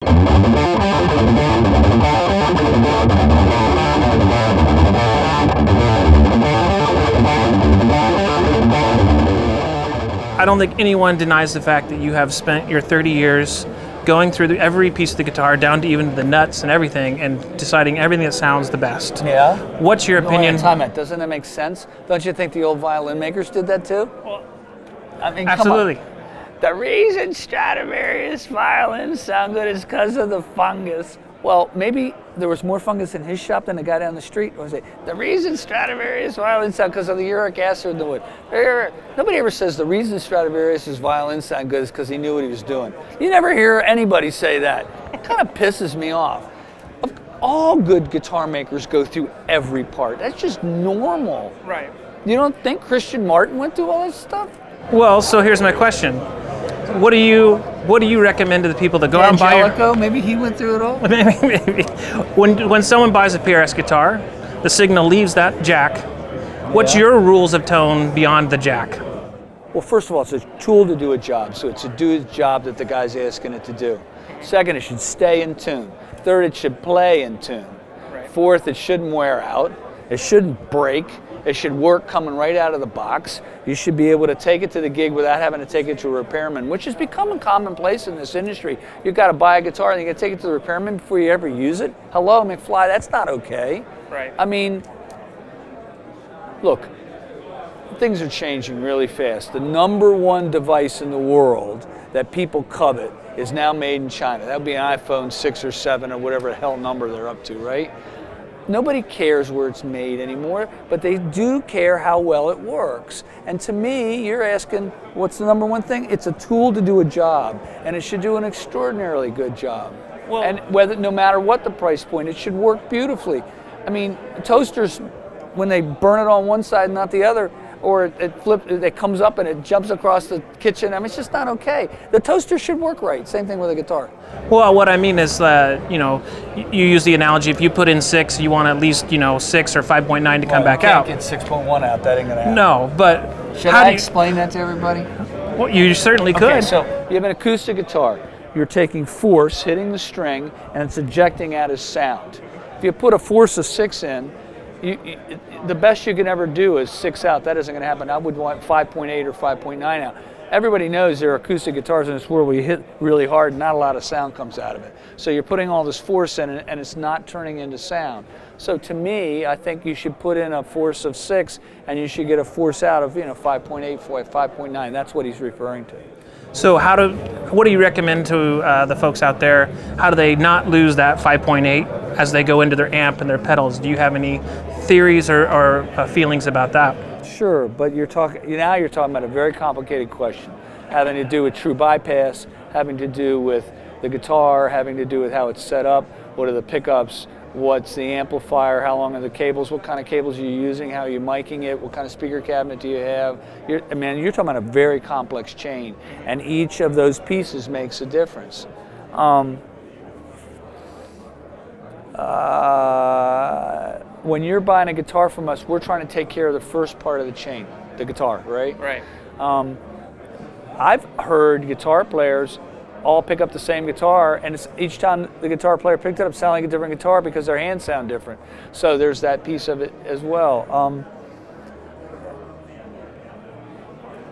I don't think anyone denies the fact that you have spent your 30 years going through every piece of the guitar, down to even the nuts and everything, and deciding everything that sounds the best. Yeah. What's your opinion? Time out. Doesn't that make sense? Don't you think the old violin makers did that too? Well, I mean, absolutely. Come on. The reason Stradivarius violins sound good is because of the fungus. Well, maybe there was more fungus in his shop than the guy down the street. Or was it the reason Stradivarius violins sound because of the uric acid in the wood? Nobody ever says the reason Stradivarius' violins sound good is because he knew what he was doing. You never hear anybody say that. It kind of pisses me off. All good guitar makers go through every part. That's just normal. Right. You don't think Christian Martin went through all this stuff? Well, so here's my question. What do you recommend to the people that go out and buy Angelico, maybe he went through it all? Maybe. When someone buys a PRS guitar, the signal leaves that jack. What's your rules of tone beyond the jack? Well, first of all, it's a tool to do a job, so it's to do the job that the guy's asking it to do. Second, it should stay in tune. Third, it should play in tune. Right. Fourth, it shouldn't wear out. It shouldn't break. It should work coming right out of the box. You should be able to take it to the gig without having to take it to a repairman, which has become a commonplace in this industry. You've got to buy a guitar and you got to take it to the repairman before you ever use it. Hello, McFly, that's not okay. Right. I mean, look, things are changing really fast. The #1 device in the world that people covet is now made in China. That would be an iPhone 6 or 7 or whatever the hell number they're up to, right? Nobody cares where it's made anymore, but they do care how well it works. And to me, you're asking, what's the #1 thing? It's a tool to do a job, and it should do an extraordinarily good job. Well, and no matter what the price point, it should work beautifully. I mean, toasters, when they burn it on one side and not the other, or it comes up and it jumps across the kitchen. I mean, it's just not okay. The toaster should work right. Same thing with a guitar. Well, what I mean is that, you use the analogy, if you put in 6, you want at least, 6 or 5.9 to come back out. You can't get 6.1 out, that ain't gonna happen. No, but should I explain that to everybody? Well, you certainly could. Okay, so you have an acoustic guitar. You're taking force, hitting the string, and it's ejecting out as sound. If you put a force of 6 in, the best you can ever do is 6 out. That isn't going to happen. I would want 5.8 or 5.9 out. Everybody knows there are acoustic guitars in this world where you hit really hard and not a lot of sound comes out of it. So you're putting all this force in it and it's not turning into sound. So to me, I think you should put in a force of 6 and you should get a force out of 5.8, 5.9. That's what he's referring to. So what do you recommend to the folks out there? How do they not lose that 5.8 as they go into their amp and their pedals? Do you have any theories or feelings about that? Sure, but you're talking about a very complicated question, having to do with true bypass, having to do with the guitar, having to do with how it's set up, what are the pickups, what's the amplifier, how long are the cables, what kind of cables are you using, how are you miking it, what kind of speaker cabinet do you have. You're talking about a very complex chain, and each of those pieces makes a difference. When you're buying a guitar from us, we're trying to take care of the first part of the chain, the guitar, right? Right. I've heard guitar players all pick up the same guitar, and each time the guitar player picked it up sounding like a different guitar because their hands sound different. So there's that piece of it as well.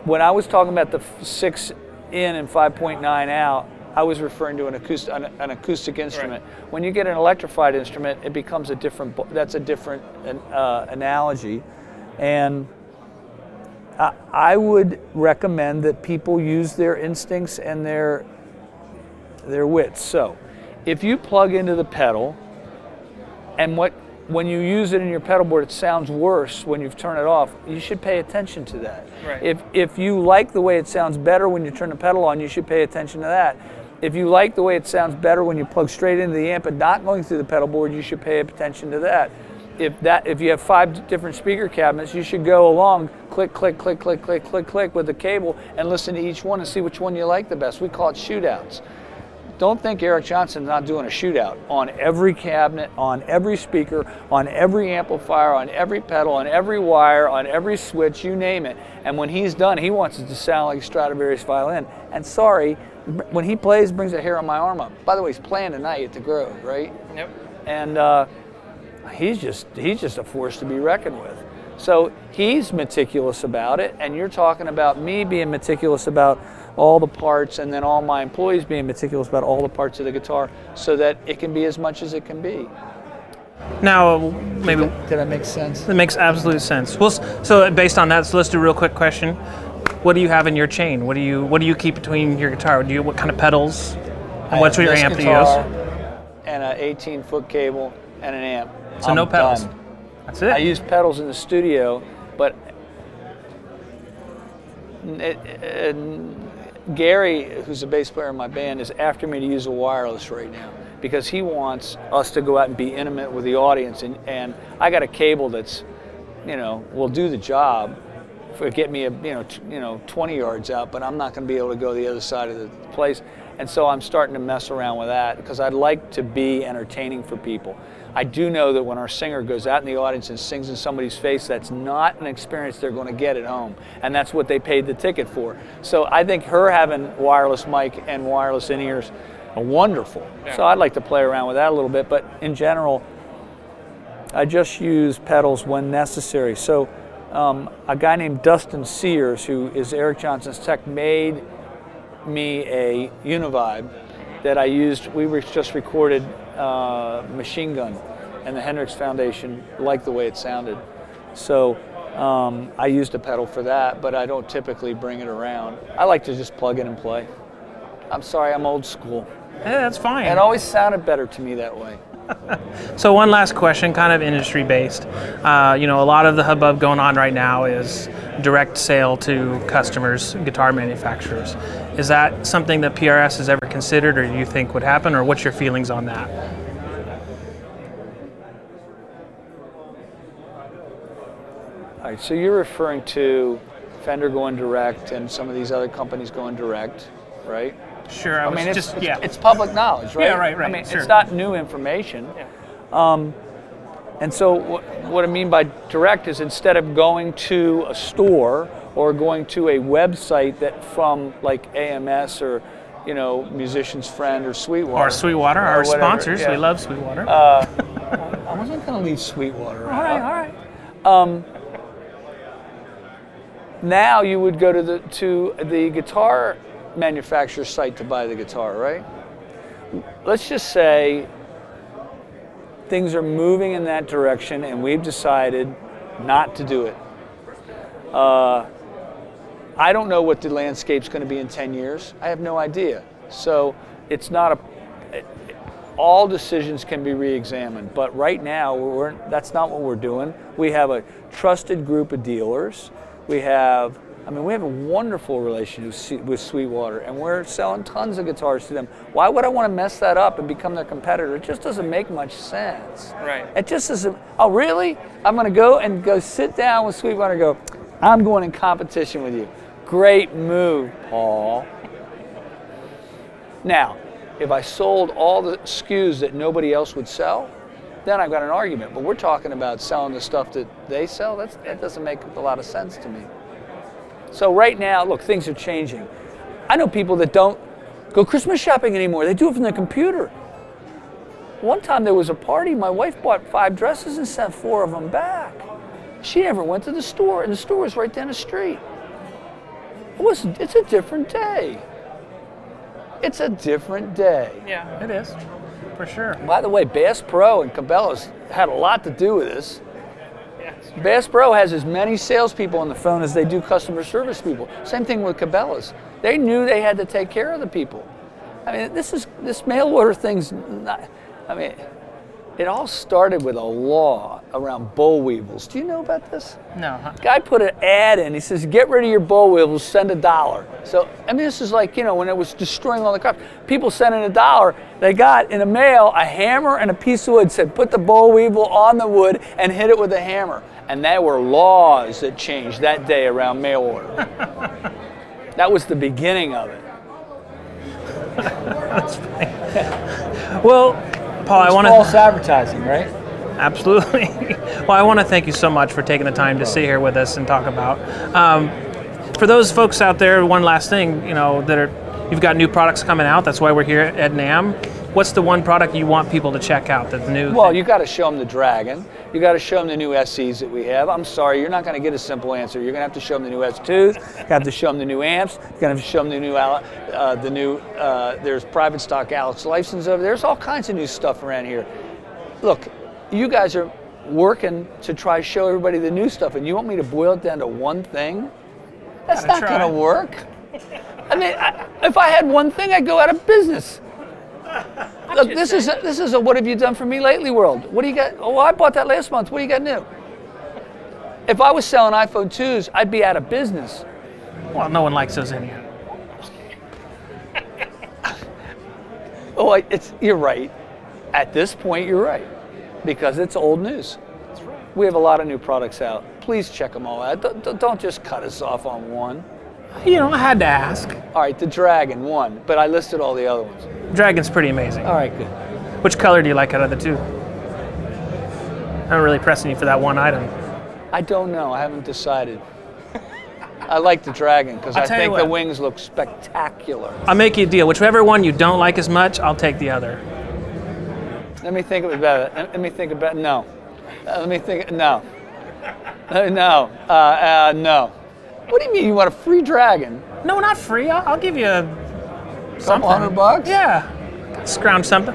When I was talking about the 6 in and 5.9 out, I was referring to an acoustic instrument. Right. When you get an electrified instrument, it becomes that's a different analogy. And I would recommend that people use their instincts and their wits. So if you plug into the pedal and when you use it in your pedal board, it sounds worse when you've turned it off, you should pay attention to that. Right. If you like the way it sounds better when you turn the pedal on, you should pay attention to that. If you like the way it sounds better when you plug straight into the amp and not going through the pedal board, you should pay attention to that. If you have 5 different speaker cabinets, you should go along, click, click, click, click, click, click, click with the cable and listen to each one and see which one you like the best. We call it shootouts. Don't think Eric Johnson's not doing a shootout on every cabinet, on every speaker, on every amplifier, on every pedal, on every wire, on every switch, you name it. And when he's done, he wants it to sound like a Stradivarius violin. And sorry, when he plays, brings a hair on my arm up. By the way, he's playing tonight at the Grove, right? Yep. And he's just a force to be reckoned with. So he's meticulous about it, and you're talking about me being meticulous about all the parts, and then all my employees being meticulous about all the parts of the guitar, so that it can be as much as it can be. Now, maybe did that make sense? That makes absolute sense. Well, so based on that, so let's do a real quick question. What do you have in your chain? What do you keep between your guitar? What kind of pedals? And what's your amp do you use? And an 18-foot cable and an amp. So no pedals. Done. That's it. I use pedals in the studio, but Gary, who's a bass player in my band, is after me to use a wireless right now because he wants us to go out and be intimate with the audience. And I got a cable that's, will do the job for get me 20 yards out, but I'm not going to be able to go the other side of the place. And so I'm starting to mess around with that because I'd like to be entertaining for people. I do know that when our singer goes out in the audience and sings in somebody's face, that's not an experience they're going to get at home, and that's what they paid the ticket for. So I think her having wireless mic and wireless in-ears are wonderful. Yeah. So I'd like to play around with that a little bit, but in general, I just use pedals when necessary. So a guy named Dustin Sears, who is Eric Johnson's tech, made me a Univibe that I used. We just recorded Machine Gun, and the Hendrix Foundation liked the way it sounded. So I used a pedal for that, but I don't typically bring it around. I like to just plug in and play. I'm sorry, I'm old school. Yeah, that's fine. It always sounded better to me that way. So one last question, kind of industry based. A lot of the hubbub going on right now is direct sale to customers, guitar manufacturers. Is that something that PRS has ever considered, or do you think would happen, or what's your feelings on that? All right, so you're referring to Fender going direct and some of these other companies going direct, right? Sure, I mean, it's public knowledge, right? Yeah, right. I mean, sure. It's not new information. Yeah. And so what I mean by direct is instead of going to a store or going to a website that from like AMS or, Musician's Friend or Sweetwater. Or Sweetwater, our whatever. sponsors. Yeah. We love Sweetwater. I wasn't going to leave Sweetwater out. All right. Now you would go to the guitar manufacturer's site to buy the guitar, right? Let's just say things are moving in that direction and we've decided not to do it. I don't know what the landscape's going to be in 10 years. I have no idea. So it's not all decisions can be re-examined, but right now that's not what we're doing. We have a trusted group of dealers. We have a wonderful relationship with Sweetwater, and we're selling tons of guitars to them. Why would I want to mess that up and become their competitor? It just doesn't make much sense. Right. It just doesn't. Oh, really? I'm going to go sit down with Sweetwater and go, I'm going in competition with you. Great move, Paul. Now, if I sold all the SKUs that nobody else would sell, then I've got an argument. But we're talking about selling the stuff that they sell. That doesn't make a lot of sense to me. So right now, look, things are changing. I know people that don't go Christmas shopping anymore. They do it from their computer. One time there was a party, my wife bought 5 dresses and sent 4 of them back. She never went to the store, and the store was right down the street. It's a different day. It's a different day. Yeah, it is, for sure. By the way, Bass Pro and Cabela's had a lot to do with this. Bass Pro has as many salespeople on the phone as they do customer service people. Same thing with Cabela's. They knew they had to take care of the people. I mean, this mail order thing's not, it all started with a law around boll weevils. Do you know about this? No. Guy put an ad in. He says, get rid of your boll weevils, send $1. So, this is like, when it was destroying all the crops. People sending $1. They got in the mail a hammer and a piece of wood, said, put the boll weevil on the wood and hit it with a hammer. And there were laws that changed that day around mail order. That was the beginning of it. That's funny. Well, Paul, I want to false advertising, right? Absolutely. Well, I want to thank you so much for taking the time to sit here with us and talk about. For those folks out there, one last thing, that are You've got new products coming out. That's why we're here at NAMM. What's the one product you want people to check out that's new? Well, you got to show them the Dragon. You got to show them the new SEs that we have. I'm sorry, you're not going to get a simple answer. You're going to have to show them the new S2s. You have to show them the new amps. You're going to have to show them the new, there's private stock Alex license over there. There's all kinds of new stuff around here. Look, you guys are working to try to show everybody the new stuff, and you want me to boil it down to one thing? That's not going to work. I mean, if I had one thing, I'd go out of business. Look, this is a what have you done for me lately world. What do you got? Oh, I bought that last month. What do you got new? If I was selling iPhone 2s, I'd be out of business. Well, no one likes those anyhow. Oh, you're right. At this point, you're right. Because it's old news. That's right. We have a lot of new products out. Please check them all out. Don't just cut us off on one. You know, I had to ask. All right, the Dragon, one. But I listed all the other ones. Dragon's pretty amazing. All right, good. Which color do you like out of the two? I'm really pressing you for that one item. I don't know. I haven't decided. I like the Dragon because I think the wings look spectacular. I'll make you a deal. Whichever one you don't like as much, I'll take the other. Let me think about it. Let me think about it. No. Let me think. No. No. No. What do you mean you want a free Dragon? No, not free. I'll give you something. $100? Yeah. Scrounge something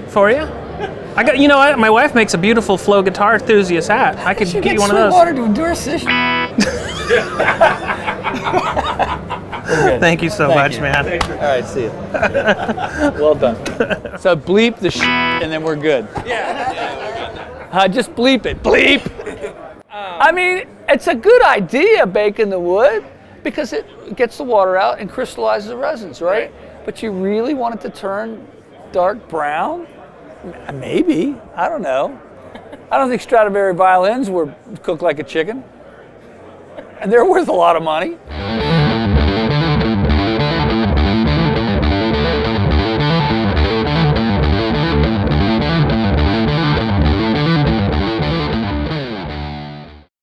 for you. I got. You know what? My wife makes a beautiful Flow guitar enthusiast hat. I could get you one of those. Water to endorse this. Thank you so much, man. All right, see you. Well done. So bleep the and then we're good. Yeah. Just bleep it. Bleep. I mean, it's a good idea baking the wood because it gets the water out and crystallizes the resins, right? But you really want it to turn dark brown? Maybe. I don't know. I don't think Stradivari violins were cooked like a chicken. And they're worth a lot of money.